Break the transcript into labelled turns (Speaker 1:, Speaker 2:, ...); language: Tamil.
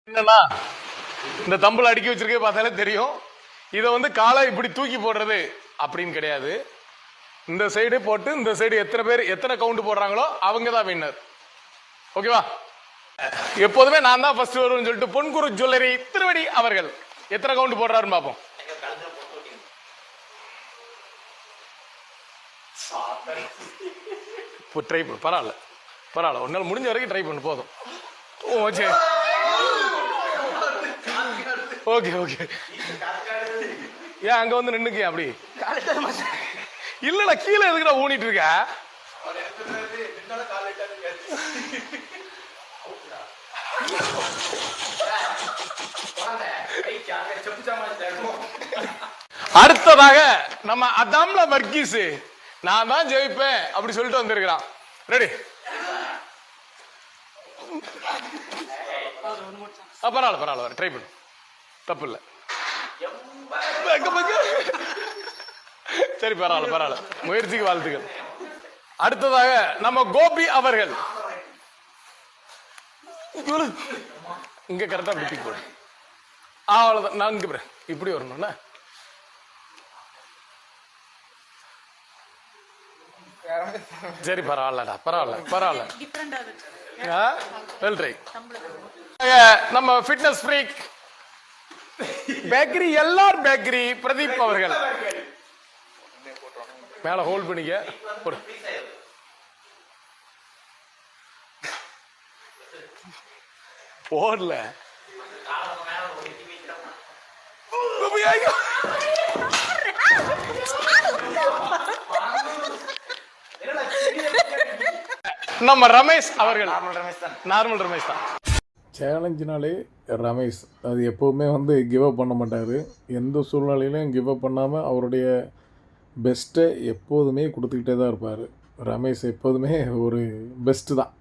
Speaker 1: என்னன்னா இந்த தம்புல அடுக்கி வச்சிருக்க பார்த்தாலே தெரியும். இதை வந்து காலை இப்படி தூக்கி போடுறது அப்படின்னு கிடையாது. இந்த சைடு போட்டு இந்த சைடு எத்தனை பேர் எத்தனை கவுண்ட் போடுறாங்களோ அவங்க தான் வின்னர். ஓகேவா? எப்போதுமே நான் தான் ஃபர்ஸ்ட் வருவேன்னு சொல்லிட்டு பொன்குரு ஜுவல்லரி திருவடி அவர்கள் எத்தனை கவுண்ட் போடுறாருன்னு பார்ப்போம். ட்ரை பண்ணு, பரவாயில்ல பரவாயில்ல, ஒரு நாள் முடிஞ்ச வரைக்கும் ட்ரை பண்ணு போதும். Okay okay okay. ஏன் அங்க வந்து நின்னுக்கு அப்படி இல்லடா, கீழே எதுக்குடா ஊனிட்டு இருக்க? அடுத்ததாக நம்ம அதாம்ல வர்கீஸ் நான் தான் ஜெயிப்பேன் அப்படி சொல்லிட்டு வந்திருக்கிறான். ரெடி? பரவாயில்ல பரவாயில்ல, ட்ரை பண்ணு, தப்பு இல்லை. சரி பரவாயில்ல பரவாயில்ல, முயற்சிக்கு வாழ்த்துக்கள். அடுத்ததாக நம்ம கோபி அவர்கள் இங்க கரெக்டா பிடிச்சி போடு. அவ்வளவுதான், நான் இங்க இப்படி வரணும்னா சரி பரவாயில்லடா, பரவாயில்ல பரவாயில்ல. Well try. நம்ம ஃபிட்னஸ் ஃப்ரீக் பேக்கரி எல்லார் பேக்கரி பிரதீப் அவர்கள் மேல ஹோல்ட் பண்ணிக்க போடு. போடல நம்ம ரமேஷ் அவர்கள் நார்மல் ரமேஷ் தான்.
Speaker 2: சேலஞ்சினாலே ரமேஷ் அது எப்போவுமே வந்து கிவ் அப் பண்ண மாட்டார். எந்த சூழ்நிலையிலும் கிவ் அப் பண்ணாமல் அவருடைய பெஸ்ட்டை எப்போதுமே கொடுத்துக்கிட்டே தான் இருப்பார். ரமேஷ் எப்போதுமே ஒரு பெஸ்ட்டு தான்.